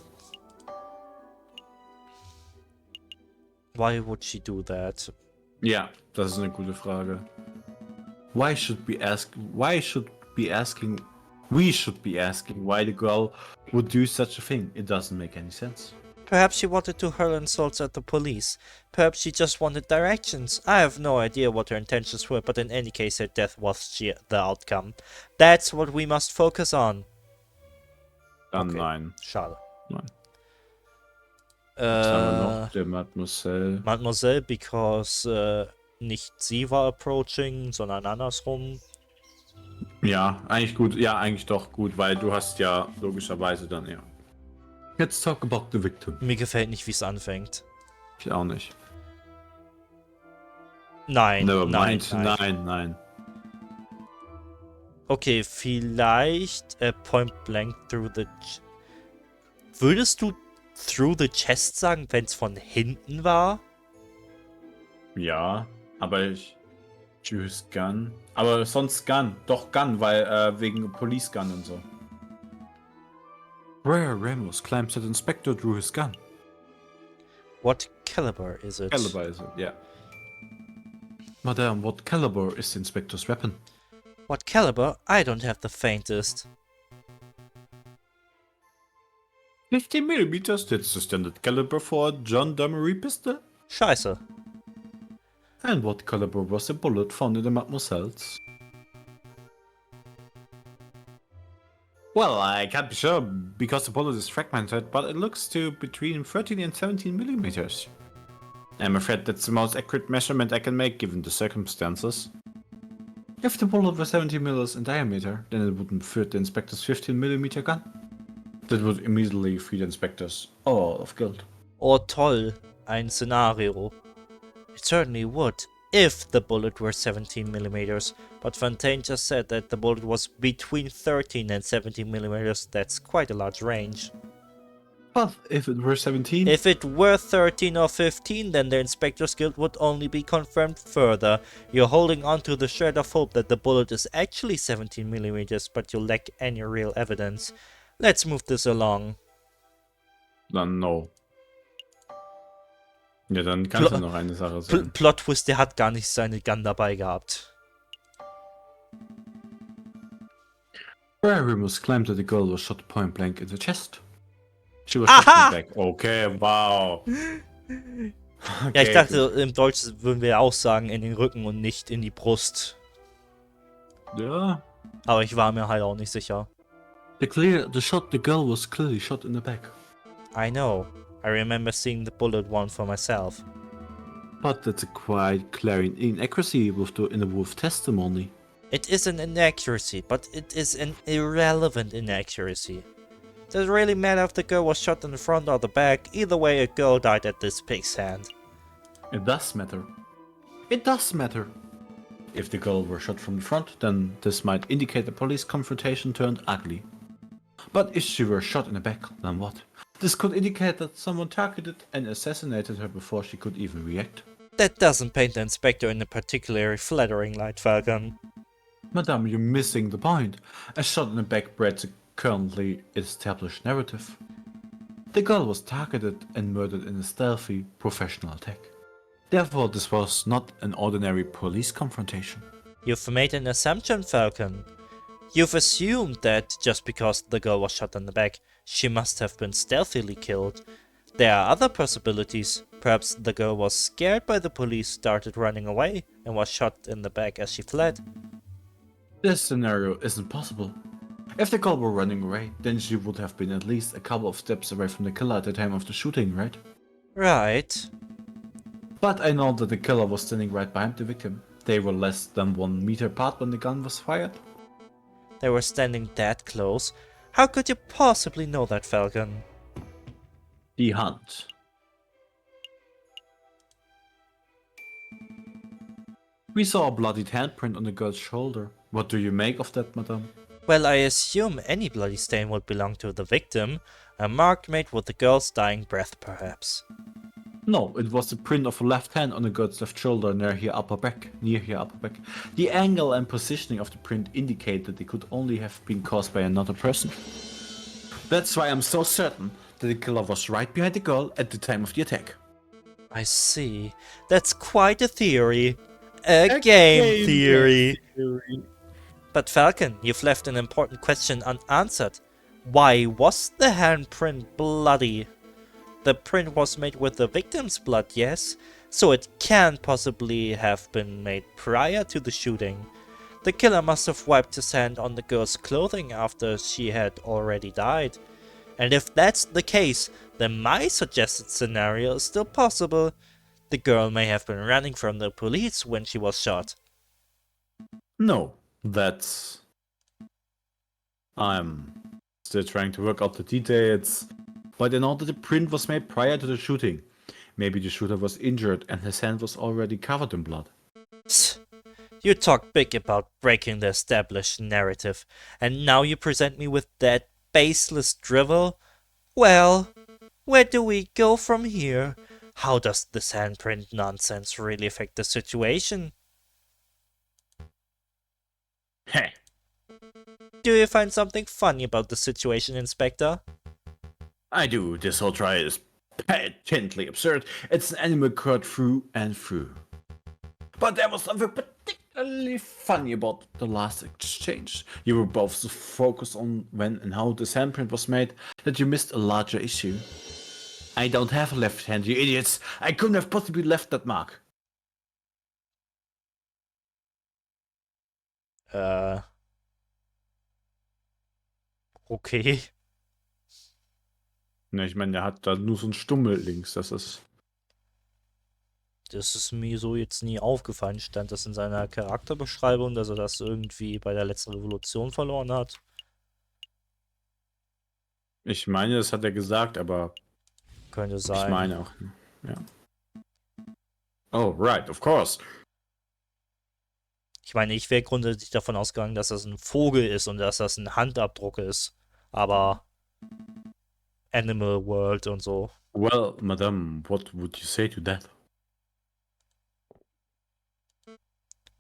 Why would she do that? Ja, das ist eine gute Frage. We should be asking why the girl would do such a thing. It doesn't make any sense. Perhaps she wanted to hurl insults at the police. Perhaps she just wanted directions. I have no idea what her intentions were, but in any case her death was the outcome. That's what we must focus on. Dann Okay. nein. Schade. Nein. Was haben wir noch? Der Mademoiselle. Mademoiselle, because nicht sie war approaching, sondern andersrum. Ja, eigentlich gut. Ja, eigentlich doch gut, weil du hast ja logischerweise dann, ja. Let's talk about the victim. Mir gefällt nicht, wie es anfängt. Ich auch nicht. Nein, Never nein, mind. nein. Nein. Okay, vielleicht point blank through the... Würdest du through the chest sagen, wenn es von hinten war? Ja, aber ich... Tschüss, Gun. Aber sonst Gun. Doch Gun, weil wegen Police Gun und so. Rare Ramos claims that Inspector drew his gun. What caliber is it? Caliber is it, yeah. Madame, what caliber is the Inspector's weapon? What caliber? I don't have the faintest. 50 millimeters, that's the standard caliber for a gendarmerie pistol. Scheiße. And what caliber was the bullet found in the Mademoiselle's? Well, I can't be sure because the bullet is fragmented, but it looks to between 13 and 17 millimeters. I'm afraid that's the most accurate measurement I can make given the circumstances. If the bullet was 17 millimeters in diameter, then it wouldn't fit the inspector's 15mm gun. That would immediately free the inspectors all of guilt. Oh toll, ein Szenario. It certainly would, if the bullet were 17 millimeters, but Fontaine just said that the bullet was between 13 and 17 millimeters. That's quite a large range. But if it were 17... If it were 13 or 15, then the Inspector's Guild would only be confirmed further. You're holding on to the shred of hope that the bullet is actually 17 millimeters, but you lack any real evidence. Let's move this along. Dann no. Ja, dann kannst du noch eine Sache sagen. Plot Twist, der hat gar nicht seine Gun dabei gehabt. Rare rumors claim that the girl was shot point blank in the chest. She was shot in the back. Okay, wow. Ja, ich Okay, dachte, gut. im Deutschen würden wir auch sagen, in den Rücken und nicht in die Brust. Ja. Aber ich war mir halt auch nicht sicher. The girl was clearly shot in the back. I know. I remember seeing the bullet wound for myself. But that's a quite glaring inaccuracy with the involved testimony. It is an inaccuracy, but it is an irrelevant inaccuracy. Does it really matter if the girl was shot in the front or the back? Either way, a girl died at this pig's hand. It does matter. It does matter. If the girl were shot from the front, then this might indicate the police confrontation turned ugly. But if she were shot in the back, then what? This could indicate that someone targeted and assassinated her before she could even react. That doesn't paint the inspector in a particularly flattering light, Falcon. Madame, you're missing the point. A shot in the back breaks a currently established narrative. The girl was targeted and murdered in a stealthy, professional attack. Therefore, this was not an ordinary police confrontation. You've made an assumption, Falcon. You've assumed that just because the girl was shot in the back, she must have been stealthily killed. There are other possibilities. Perhaps the girl was scared by the police, started running away, and was shot in the back as she fled. This scenario isn't possible. If the girl were running away, then she would have been at least a couple of steps away from the killer at the time of the shooting, right? Right. But I know that the killer was standing right behind the victim. They were less than 1 meter apart when the gun was fired. They were standing that close. How could you possibly know that, Falcon? The hunt. We saw a bloodied handprint on the girl's shoulder. What do you make of that, madame? Well, I assume any bloody stain would belong to the victim. A mark made with the girl's dying breath, perhaps. No, it was the print of a left hand on the girl's left shoulder near her upper back. The angle and positioning of the print indicate that it could only have been caused by another person. That's why I'm so certain that the killer was right behind the girl at the time of the attack. I see. That's quite a theory. A game theory. But Falcon, you've left an important question unanswered. Why was the handprint bloody? The print was made with the victim's blood, yes, so it can't possibly have been made prior to the shooting. The killer must have wiped his hand on the girl's clothing after she had already died. And if that's the case, then my suggested scenario is still possible. The girl may have been running from the police when she was shot. No, that's... I'm still trying to work out the details. But I know that the print was made prior to the shooting. Maybe the shooter was injured and his hand was already covered in blood. Psst. You talk big about breaking the established narrative, and now you present me with that baseless drivel? Well, where do we go from here? How does this handprint nonsense really affect the situation? Heh. Do you find something funny about the situation, Inspector? I do. This whole trial is patently absurd. It's an animal cut through and through. But there was something particularly funny about the last exchange. You were both so focused on when and how this handprint was made that you missed a larger issue. I don't have a left hand, you idiots. I couldn't have possibly left that mark. Okay. Ne, ich meine, der hat da nur so einen Stummel links, das ist... Das ist mir so jetzt nie aufgefallen. Stand das in seiner Charakterbeschreibung, dass er das irgendwie bei der letzten Revolution verloren hat? Ich meine, das hat er gesagt, aber... Könnte sein. Ich meine auch, ja. Oh, right, of course. Ich meine, ich wäre grundsätzlich davon ausgegangen, dass das ein Vogel ist und dass das ein Handabdruck ist. Aber Animal World und so. Well, madame, what would you say to that?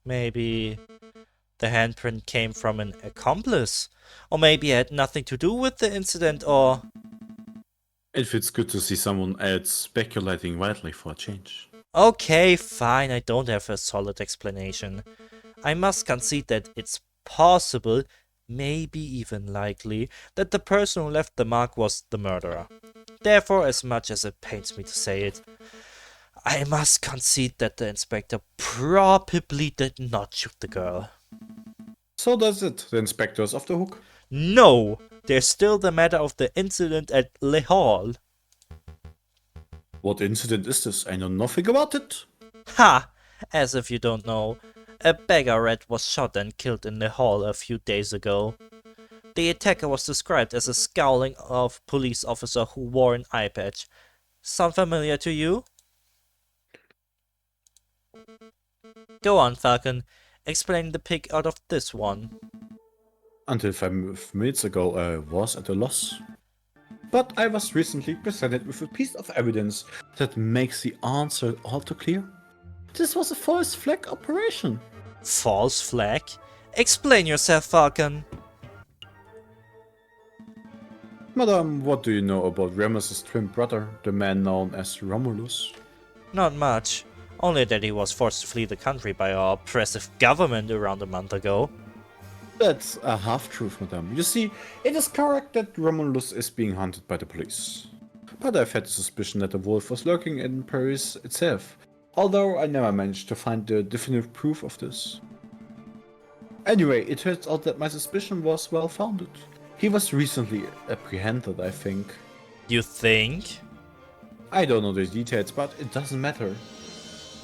Maybe the handprint came from an accomplice. Or maybe it had nothing to do with the incident, or... It feels good to see someone else speculating wildly for a change. Okay, fine, I don't have a solid explanation. I must concede that it's possible, maybe even likely, that the person who left the mark was the murderer. Therefore, as much as it pains me to say it, I must concede that the inspector probably did not shoot the girl. So does it. The inspector's off the hook. No! There's still the matter of the incident at Le Hall. What incident is this? I know nothing about it. Ha! As if you don't know. A beggar rat was shot and killed in the hall a few days ago. The attacker was described as a scowling police officer who wore an eye patch. Sound familiar to you? Go on, Falcon. Explain the pick out of this one. Until 5 minutes ago, I was at a loss. But I was recently presented with a piece of evidence that makes the answer all too clear. This was a false flag operation. False flag? Explain yourself, Falcon. Madam, what do you know about Remus's twin brother, the man known as Romulus? Not much. Only that he was forced to flee the country by our oppressive government around a month ago. That's a half-truth, madam. You see, it is correct that Romulus is being hunted by the police. But I've had a suspicion that the wolf was lurking in Paris itself, although I never managed to find the definitive proof of this. Anyway, it turns out that my suspicion was well-founded. He was recently apprehended, I think. You think? I don't know the details, but it doesn't matter.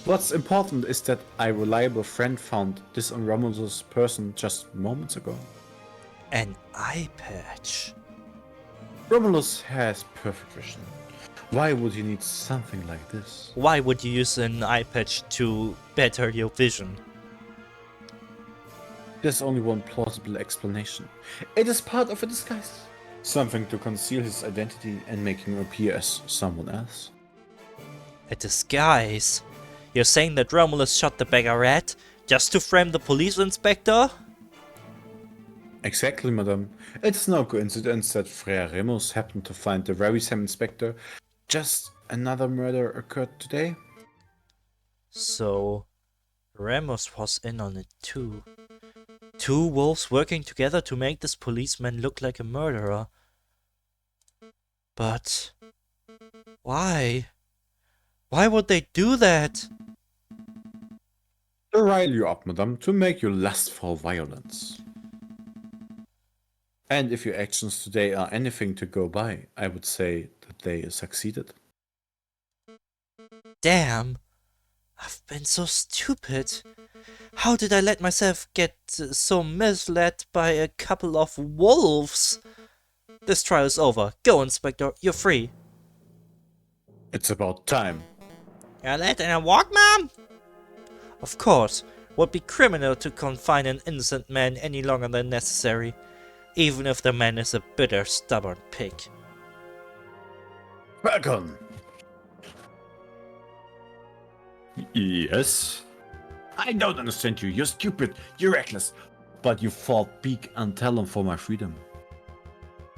What's important is that a reliable friend found this on Romulus' person just moments ago. An eye patch. Romulus has perfect vision. Why would he need something like this? Why would you use an eye patch to better your vision? There's only one plausible explanation. It is part of a disguise. Something to conceal his identity and make him appear as someone else. A disguise? You're saying that Romulus shot the beggar rat just to frame the police inspector? Exactly, madam. It's no coincidence that Frère Remus happened to find the very same inspector. Just another murder occurred today. So, Remus was in on it too. Two wolves working together to make this policeman look like a murderer. But why? Why would they do that? To rile you up, madam, to make you lust for violence. And if your actions today are anything to go by, I would say that they succeeded. Damn, I've been so stupid. How did I let myself get so misled by a couple of wolves? This trial is over. Go, Inspector, you're free. It's about time. You're letting him walk, ma'am? Of course, it would be criminal to confine an innocent man any longer than necessary, even if the man is a bitter, stubborn pig. Falcon! Yes? I don't understand you. You're stupid. You're reckless. But you fought big and talon for my freedom.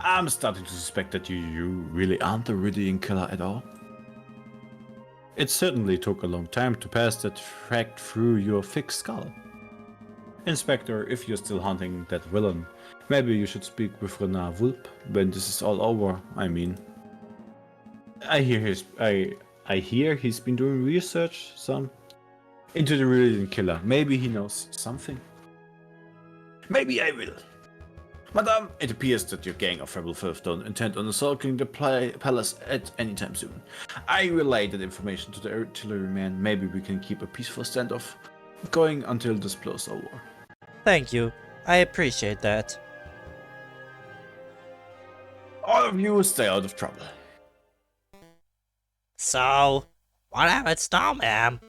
I'm starting to suspect that you really aren't a Rydian killer at all. It certainly took a long time to pass that fact through your thick skull. Inspector, if you're still hunting that villain, maybe you should speak with Renard Wulp when this is all over, I mean. I hear he's been doing research into the Rydian killer. Maybe he knows something. Maybe I will. Madame, it appears that your gang of rebel filth don't intend on assaulting the palace at any time soon. I relayed that information to the artilleryman. Maybe we can keep a peaceful standoff going until this blows over. Thank you. I appreciate that. All of you stay out of trouble. So, what happens now, ma'am?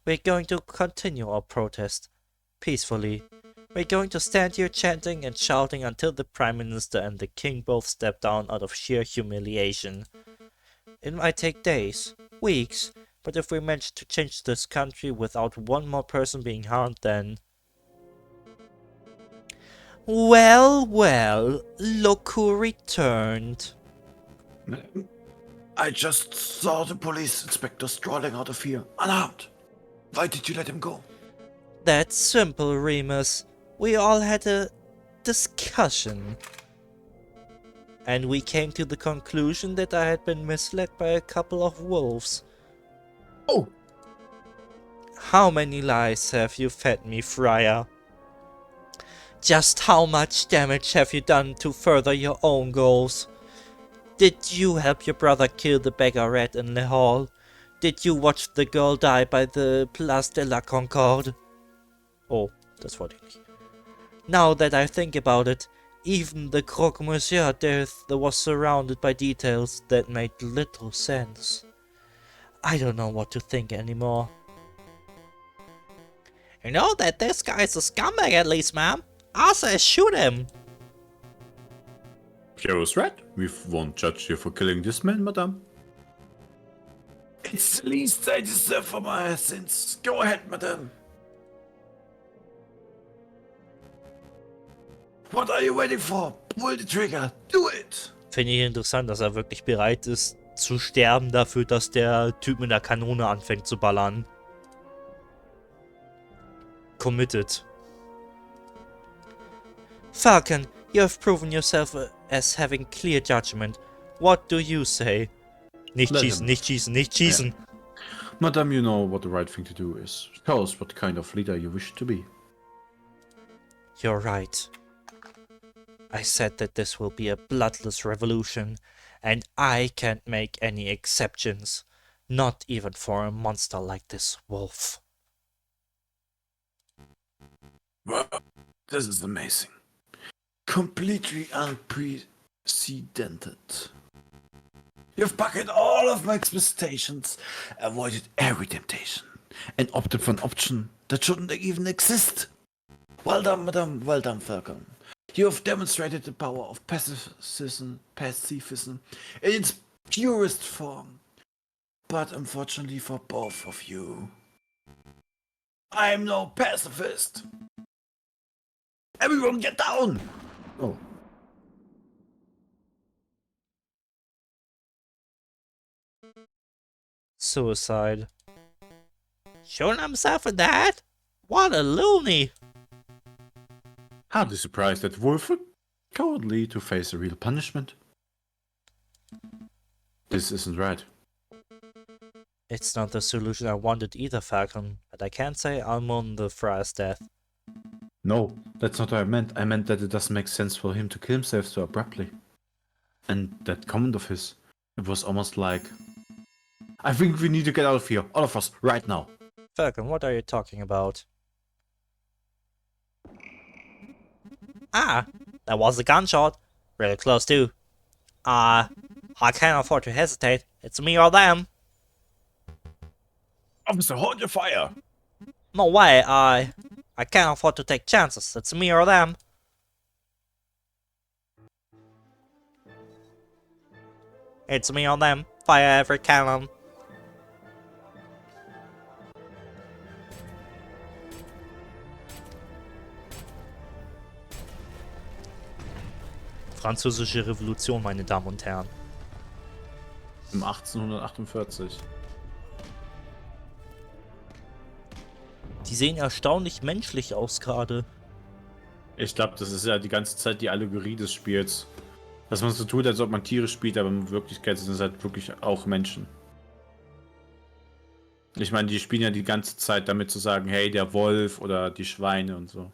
We're going to continue our protest. Peacefully. We're going to stand here chanting and shouting until the Prime Minister and the King both step down out of sheer humiliation. It might take days, weeks, but if we manage to change this country without one more person being harmed, then... Well, well, look who returned. I just saw the police inspector strolling out of here, unarmed. Why did you let him go? That's simple, Remus. We all had a discussion. And we came to the conclusion that I had been misled by a couple of wolves. Oh! How many lies have you fed me, Friar? Just how much damage have you done to further your own goals? Did you help your brother kill the beggar rat in the hall? Did you watch the girl die by the Place de la Concorde? Oh, das wollte ich nicht. Now that I think about it, even the croque-monsieur death was surrounded by details that made little sense. I don't know what to think anymore. You know that this guy's a scumbag at least, ma'am. I say shoot him. Pierrot's right. We won't judge you for killing this man, madame. It's the least I deserve for my sins. Go ahead, madame. What are you waiting for? Pull the trigger. Do it. Finde ich interessant, dass er wirklich bereit ist zu sterben dafür, dass der Typ mit der Kanone anfängt zu ballern. Committed. Falcon, you have proven yourself as having clear judgment. What do you say? Nicht Let schießen, him. nicht schießen, nicht schießen. Madame, you know what the right thing to do is. Tell us what kind of leader you wish to be. You're right. I said that this will be a bloodless revolution, and I can't make any exceptions. Not even for a monster like this wolf. Wow, this is amazing. Completely unprecedented. You've bucketed all of my expectations, avoided every temptation, and opted for an option that shouldn't even exist. Well done, madame. Well done, Falcon. You have demonstrated the power of pacifism in its purest form. But unfortunately for both of you, I am no pacifist. Everyone get down! Oh. Suicide. Shooting himself in the head? What a loony! Hardly surprised that Wolf were cowardly to face a real punishment. This isn't right. It's not the solution I wanted either, Falcon, but I can't say I'll mourn the friar's death. No, that's not what I meant. I meant that it doesn't make sense for him to kill himself so abruptly. And that comment of his, it was almost like, I think we need to get out of here, all of us, right now. Falcon, what are you talking about? Ah, that was a gunshot. Really close too. I can't afford to hesitate. It's me or them. Officer, hold your fire! No way, I can't afford to take chances. It's me or them. It's me or them. Fire every cannon. Französische Revolution, meine Damen und Herren. Um 1848. Die sehen erstaunlich menschlich aus gerade. Ich glaube, das ist ja die ganze Zeit die Allegorie des Spiels. Dass man so tut, als ob man Tiere spielt, aber in Wirklichkeit sind es halt wirklich auch Menschen. Ich meine, die spielen ja die ganze Zeit damit zu sagen, hey, der Wolf oder die Schweine und so.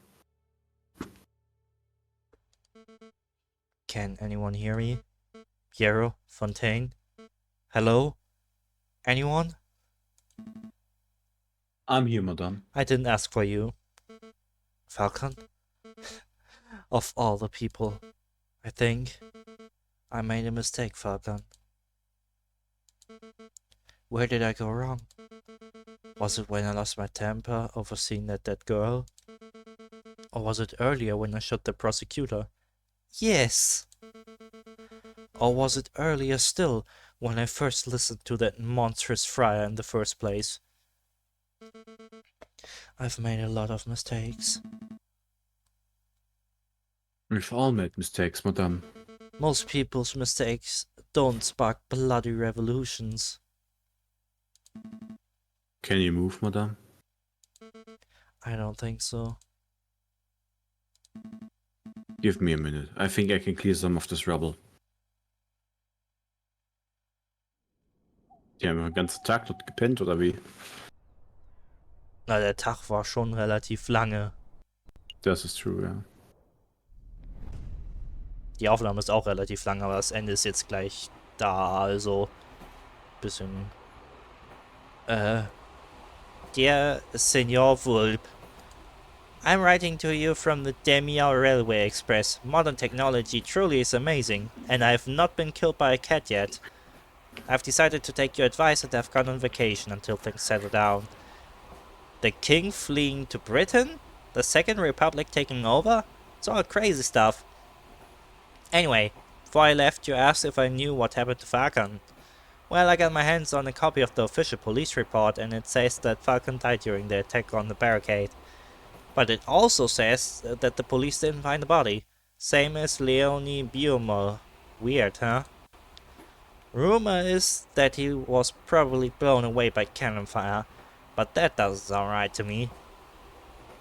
Can anyone hear me? Piero? Fontaine? Hello? Anyone? I'm here, madame. I didn't ask for you. Falcon? Of all the people, I think I made a mistake, Falcon. Where did I go wrong? Was it when I lost my temper over seeing that dead girl? Or was it earlier when I shot the prosecutor? Yes! Or was it earlier still when I first listened to that monstrous friar in the first place? I've made a lot of mistakes. We've all made mistakes, madame. Most people's mistakes don't spark bloody revolutions. Can you move, madame? I don't think so. Give me a minute. I think I can clear some of this rubble. Die haben den ganzen Tag dort gepennt, oder wie? Na, der Tag war schon relativ lange. Das ist true, ja. Die Aufnahme ist auch relativ lang, aber das Ende ist jetzt gleich da, also bisschen. Dear Senor Vulp, I'm writing to you from the Demia Railway Express. Modern technology truly is amazing, and I have not been killed by a cat yet. I've decided to take your advice and have gone on vacation until things settle down. The king fleeing to Britain? The Second Republic taking over? It's all crazy stuff. Anyway, before I left, you asked if I knew what happened to Falcon. Well, I got my hands on a copy of the official police report, and it says that Falcon died during the attack on the barricade. But it also says that the police didn't find the body. Same as Leonie Biomel. Weird, huh? Rumor is that he was probably blown away by cannon fire, but that doesn't sound right to me.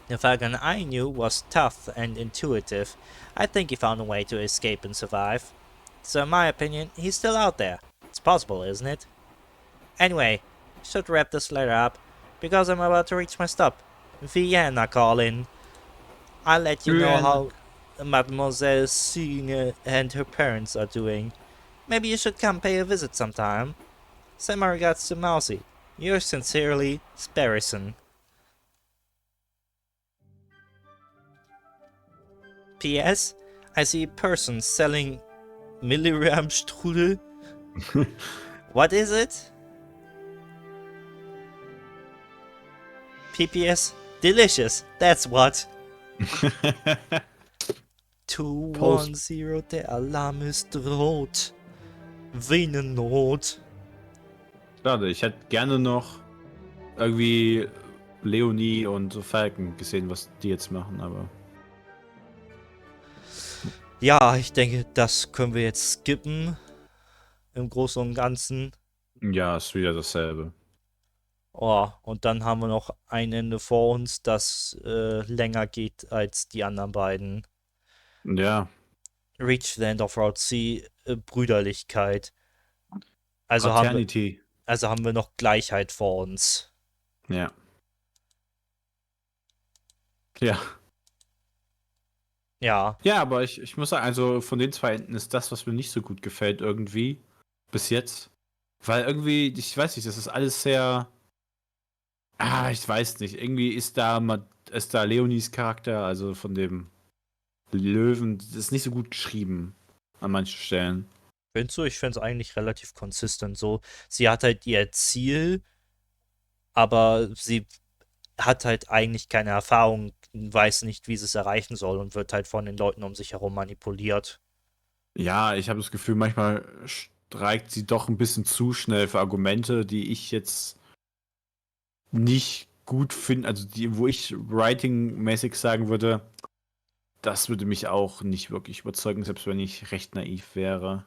The Falcon I knew was tough and intuitive. I think he found a way to escape and survive. So in my opinion, he's still out there. It's possible, isn't it? Anyway, should wrap this letter up, because I'm about to reach my stop. Vienna calling. I'll let you know how Mademoiselle Signe and her parents are doing. Maybe you should come pay a visit sometime. Send my regards to Mousy. Yours sincerely, Sparrison. P.S. I see a person selling milligram strudel. What is it? PPS. Delicious. That's what. 210, der Alarm ist rot. Venennot. Schade, ich hätte gerne noch irgendwie Leonie und Falcon gesehen, was die jetzt machen, aber. Ja, ich denke, das können wir jetzt skippen. Im Großen und Ganzen. Ja, ist wieder dasselbe. Oh, und dann haben wir noch ein Ende vor uns, das länger geht als die anderen beiden. Ja. Reach the End of Route C, Brüderlichkeit. Also haben wir noch Gleichheit vor uns. Ja. Ja. Ja. Ja, aber ich muss sagen, also von den zwei Enden ist das, was mir nicht so gut gefällt, irgendwie. Bis jetzt. Weil irgendwie, ich weiß nicht, das ist alles sehr. Ich weiß nicht. Irgendwie ist da Leonies Charakter, also von dem Löwen, das ist nicht so gut geschrieben. An manchen Stellen. Findest du? Ich finde es eigentlich relativ konsistent so. Sie hat halt ihr Ziel, aber sie hat halt eigentlich keine Erfahrung, weiß nicht, wie sie es erreichen soll und wird halt von den Leuten um sich herum manipuliert. Ja, ich habe das Gefühl, manchmal streikt sie doch ein bisschen zu schnell für Argumente, die ich jetzt nicht gut finde, also wo ich writing-mäßig sagen würde, das würde mich auch nicht wirklich überzeugen, selbst wenn ich recht naiv wäre.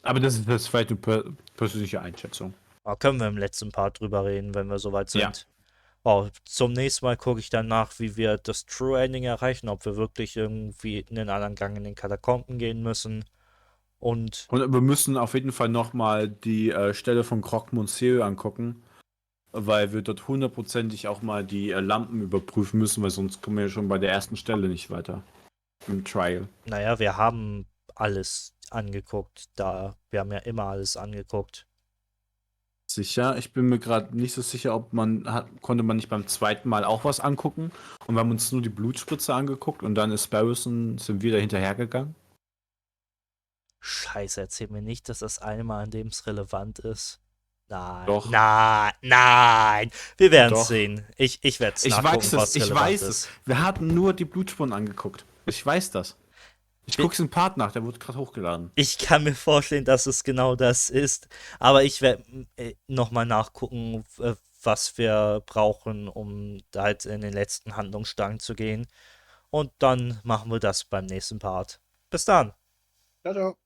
Aber das ist vielleicht eine persönliche Einschätzung. Da können wir im letzten Part drüber reden, wenn wir soweit sind. Ja. Wow, zum nächsten Mal gucke ich dann nach, wie wir das True Ending erreichen, ob wir wirklich irgendwie in den anderen Gang in den Katakomben gehen müssen. Und wir müssen auf jeden Fall nochmal die Stelle von Croque Monsieur angucken, weil wir dort hundertprozentig auch mal die Lampen überprüfen müssen, weil sonst kommen wir ja schon bei der ersten Stelle nicht weiter. Im Trial. naja, wir haben alles angeguckt. Wir haben ja immer alles angeguckt. Sicher, ich bin mir gerade nicht so sicher, ob konnte man nicht beim zweiten Mal auch was angucken. Und wir haben uns nur die Blutspritze angeguckt und dann sind wir da hinterhergegangen. Scheiße, erzähl mir nicht, dass das eine Mal, an dem es relevant ist. Nein. Doch. Nein. Wir werden es Doch. sehen. Ich werde es Ich nachgucken, weiß was es, relevant ist. Wir hatten nur die Blutspuren angeguckt. Ich weiß das. Ich guck's im Part nach, der wurde gerade hochgeladen. Ich kann mir vorstellen, dass es genau das ist. Aber ich werde nochmal nachgucken, was wir brauchen, um halt in den letzten Handlungsstrang zu gehen. Und dann machen wir das beim nächsten Part. Bis dann. Ciao, ciao.